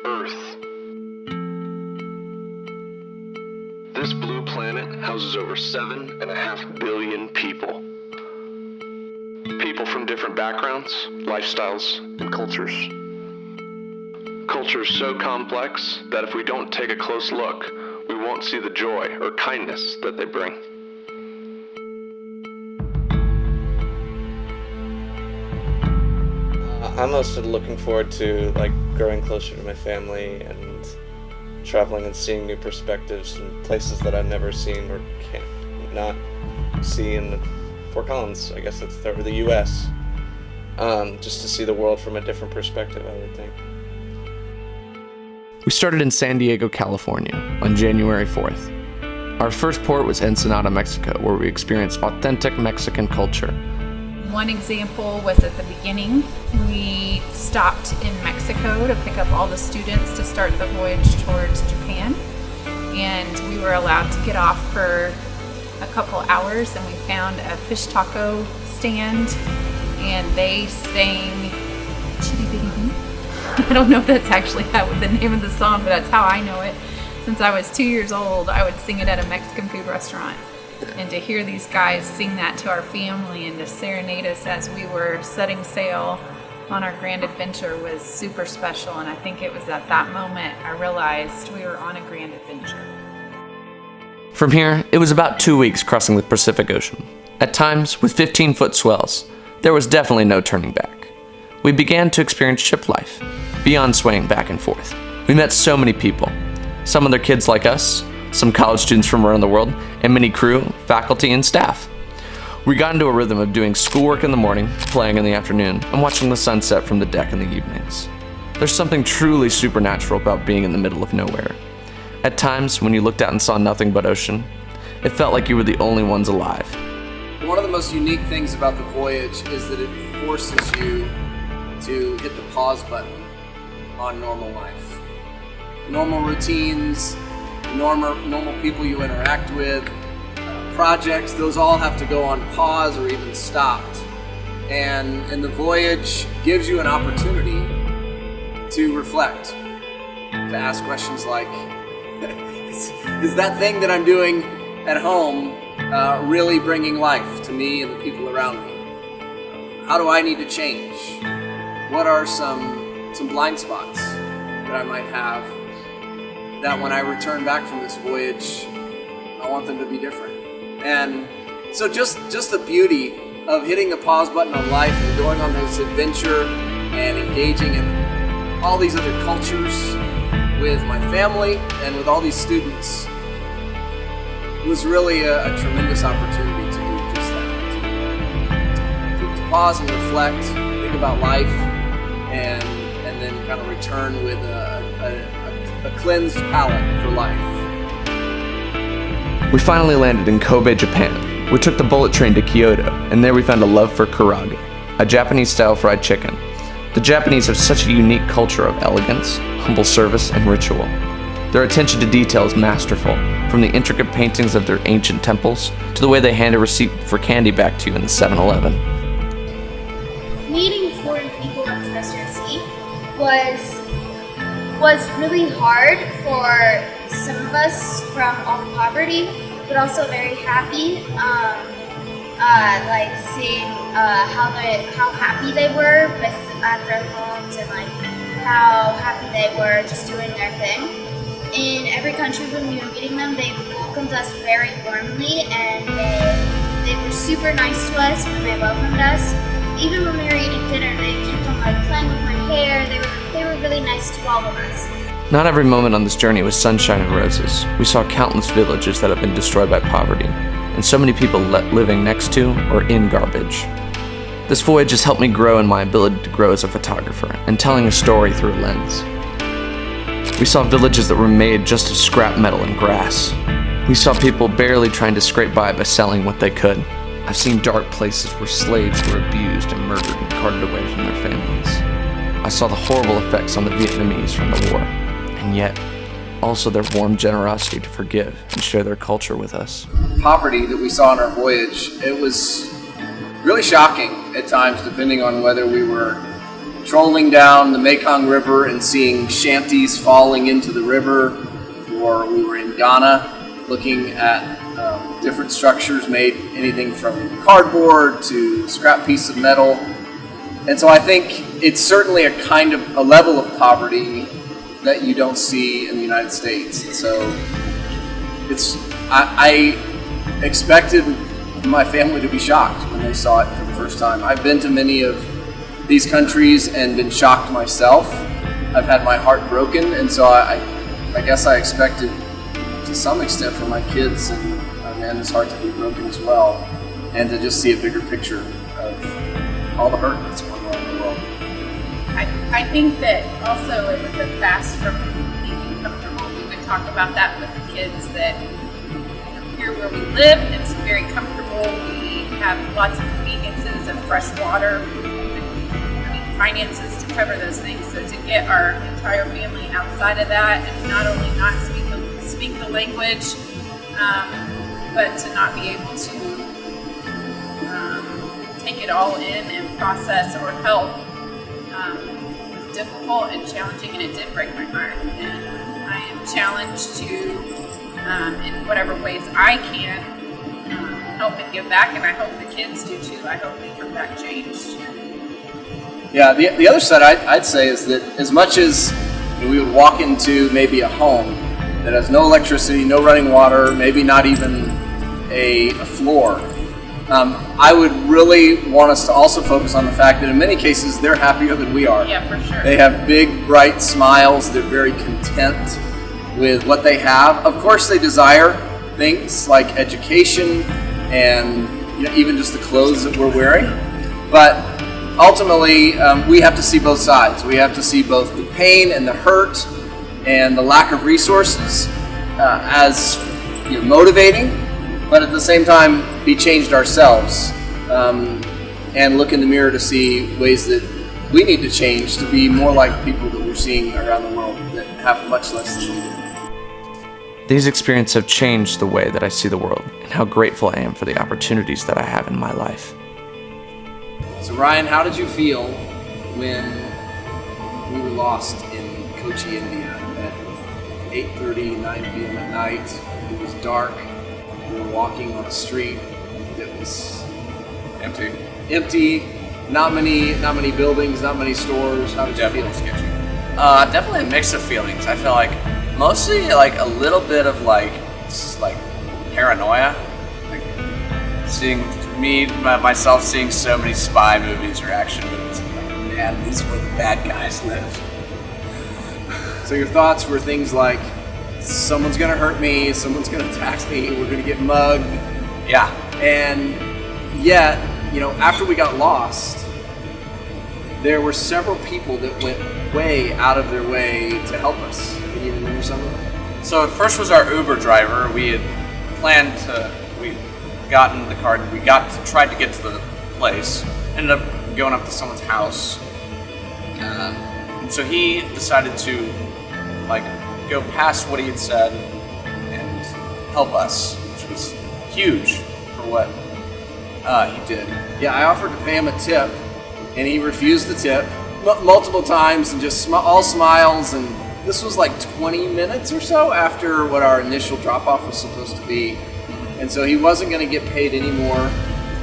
Earth. This blue planet houses over 7.5 billion people. People from different backgrounds, lifestyles, and cultures. Cultures so complex that if we don't take a close look, we won't see the joy or kindness that they bring. I'm mostly looking forward to growing closer to my family and traveling and seeing new perspectives and places that I've never seen or can't not see in Fort Collins. I guess that's the U.S. Just to see the world from a different perspective, I would think. We started in San Diego, California on January 4th. Our first port was Ensenada, Mexico, where we experienced authentic Mexican culture. One example was at the beginning. We stopped in Mexico to pick up all the students to start the voyage towards Japan. And we were allowed to get off for a couple hours, and we found a fish taco stand, and they sang Chitty Bitty Bee. I don't know if that's actually the name of the song, but that's how I know it. Since I was 2 years old, I would sing it at a Mexican food restaurant. And to hear these guys sing that to our family and to serenade us as we were setting sail on our grand adventure was super special. And I think it was at that moment I realized we were on a grand adventure. From here, it was about 2 weeks crossing the Pacific Ocean. At times, with 15-foot swells, there was definitely no turning back. We began to experience ship life, beyond swaying back and forth. We met so many people, some of their kids like us, some college students from around the world, and many crew, faculty, and staff. We got into a rhythm of doing schoolwork in the morning, playing in the afternoon, and watching the sunset from the deck in the evenings. There's something truly supernatural about being in the middle of nowhere. At times, when you looked out and saw nothing but ocean, it felt like you were the only ones alive. One of the most unique things about the voyage is that it forces you to hit the pause button on normal life. Normal routines, normal people you interact with, projects, those all have to go on pause or even stopped. And the voyage gives you an opportunity to reflect, to ask questions like, is that thing that I'm doing at home really bringing life to me and the people around me? How do I need to change? What are some blind spots that I might have that when I return back from this voyage, I want them to be different? And so just the beauty of hitting the pause button on life and going on this adventure and engaging in all these other cultures with my family and with all these students was really a tremendous opportunity to do just that. To pause and reflect, think about life, and then kind of return with a cleansed palate for life. We finally landed in Kobe, Japan. We took the bullet train to Kyoto, and there we found a love for karaage, a Japanese-style fried chicken. The Japanese have such a unique culture of elegance, humble service, and ritual. Their attention to detail is masterful, from the intricate paintings of their ancient temples to the way they hand a receipt for candy back to you in the 7-Eleven. Meeting foreign people on Semester C was really hard for some of us from all poverty, but also very happy. Seeing how happy they were at their homes and how happy they were just doing their thing. In every country when we were meeting them, they welcomed us very warmly, and they were super nice to us when they welcomed us. Even when we were eating dinner, they kept on playing with my hair. They were really nice to all of us. Not every moment on this journey was sunshine and roses. We saw countless villages that have been destroyed by poverty, and so many people living next to or in garbage. This voyage has helped me grow in my ability to grow as a photographer and telling a story through a lens. We saw villages that were made just of scrap metal and grass. We saw people barely trying to scrape by selling what they could. I've seen dark places where slaves were abused and murdered and carted away from their families. I saw the horrible effects on the Vietnamese from the war, and yet also their warm generosity to forgive and share their culture with us. Poverty that we saw on our voyage, it was really shocking at times, depending on whether we were strolling down the Mekong River and seeing shanties falling into the river, or we were in Ghana looking at different structures made anything from cardboard to scrap piece of metal. And so I think it's certainly a kind of a level of poverty that you don't see in the United States. And so I expected my family to be shocked when they saw it for the first time. I've been to many of these countries and been shocked myself. I've had my heart broken, and so I guess I expected to some extent for my kids and Amanda's heart to be broken as well, and to just see a bigger picture of all the hurt that's going on in the world. I think that also it was a fast from being comfortable. We would talk about that with the kids, that here where we live, it's very comfortable. We have lots of conveniences of fresh water, finances to cover those things. So to get our entire family outside of that, and not only not speak the language, but to not be able to take it all in and process or help was difficult and challenging, and it did break my heart. And I am challenged to, in whatever ways I can, help and give back, and I hope the kids do too. I hope they come back changed. Yeah, the other side I'd say is that as much as we would walk into maybe a home that has no electricity, no running water, maybe not even a floor, I would really want us to also focus on the fact that in many cases they're happier than we are. Yeah, for sure. They have big, bright smiles. They're very content with what they have. Of course, they desire things like education and even just the clothes that we're wearing. But ultimately, we have to see both sides. We have to see both the pain and the hurt and the lack of resources as motivating, but at the same time be changed ourselves and look in the mirror to see ways that we need to change to be more like people that we're seeing around the world that have much less than we do. These experiences have changed the way that I see the world and how grateful I am for the opportunities that I have in my life. So Ryan, how did you feel when we were lost in Kochi, India at 8:30, 9 p.m. at night? It was dark. We were walking on a street that was empty. Not many buildings, not many stores. How did you feel? Sketchy. Definitely a mix of feelings. I feel like mostly like a little bit of like paranoia, like seeing myself seeing so many spy movies or action movies. I'm like, man, these are where the bad guys live. So your thoughts were things like, someone's gonna hurt me, someone's gonna attack me, we're gonna get mugged. Yeah. And yet, after we got lost, there were several people that went way out of their way to help us. Can you remember some of them? So at first was our Uber driver. We had planned we got in the car, tried to get to the place, ended up going up to someone's house. And so he decided to go past what he had said and help us, which was huge for what he did. Yeah, I offered to pay him a tip, and he refused the tip multiple times and just all smiles. And this was like 20 minutes or so after what our initial drop-off was supposed to be. And so he wasn't going to get paid anymore.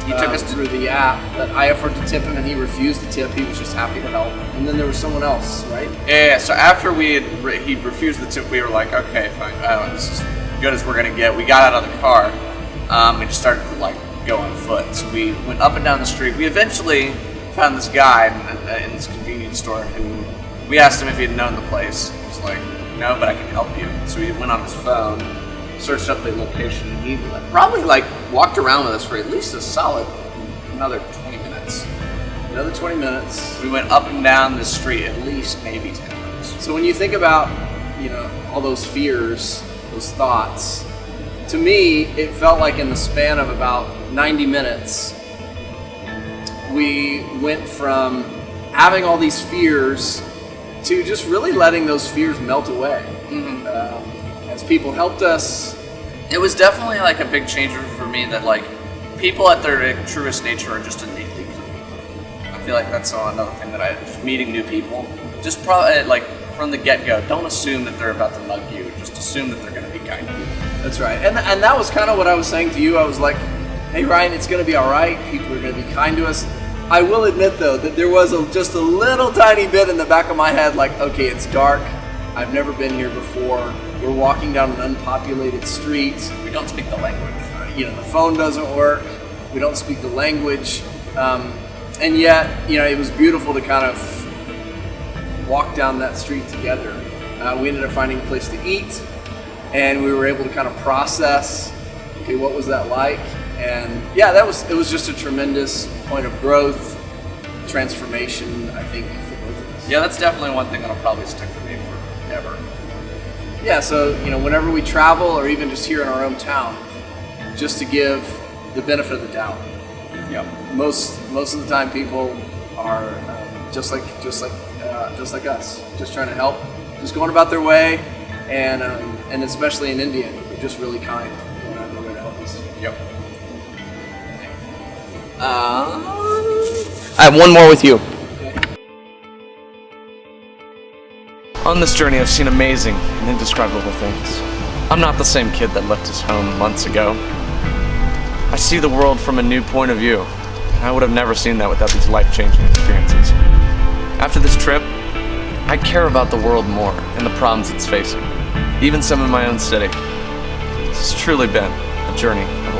He took us through the app, but I offered to tip him and he refused the tip. He was just happy to help. And then there was someone else, right? Yeah, so after he refused the tip, we were like, okay, fine, this is as good as we're going to get. We got out of the car and just started to go on foot. So we went up and down the street. We eventually found this guy in this convenience store who we asked him if he had known the place. He was like, no, but I can help you. So we went on his phone, searched up the location, and he probably walked around with us for at least a solid another 20 minutes. Another 20 minutes. We went up and down the street at least maybe 10 minutes. So when you think about, all those fears, those thoughts, to me, it felt like in the span of about 90 minutes, we went from having all these fears to just really letting those fears melt away. Mm-hmm. As people helped us. It was definitely a big changer for me that people at their truest nature are just innately kind. I feel like that's another thing that just meeting new people. Just probably like from the get-go, don't assume that they're about to mug you. Just assume that they're going to be kind to you. That's right. And that was kind of what I was saying to you. I was like, hey, Ryan, it's going to be all right. People are going to be kind to us. I will admit, though, that there was just a little tiny bit in the back of my head, like, okay, it's dark. I've never been here before. We're walking down an unpopulated street. We don't speak the language. The phone doesn't work. We don't speak the language. And yet, it was beautiful to kind of walk down that street together. We ended up finding a place to eat, and we were able to kind of process, okay, what was that like? And yeah, it was just a tremendous point of growth, transformation, I think, for both of us. Yeah, that's definitely one thing that'll probably stick with me forever. Yeah, so, whenever we travel or even just here in our own town, just to give the benefit of the doubt. Yeah. Most of the time people are just like us, just trying to help, just going about their way, and especially in India, they're just really kind when I'm there to help us. Yep. I have one more with you. On this journey, I've seen amazing and indescribable things. I'm not the same kid that left his home months ago. I see the world from a new point of view. I would have never seen that without these life-changing experiences. After this trip, I care about the world more and the problems it's facing, even some in my own city. This has truly been a journey of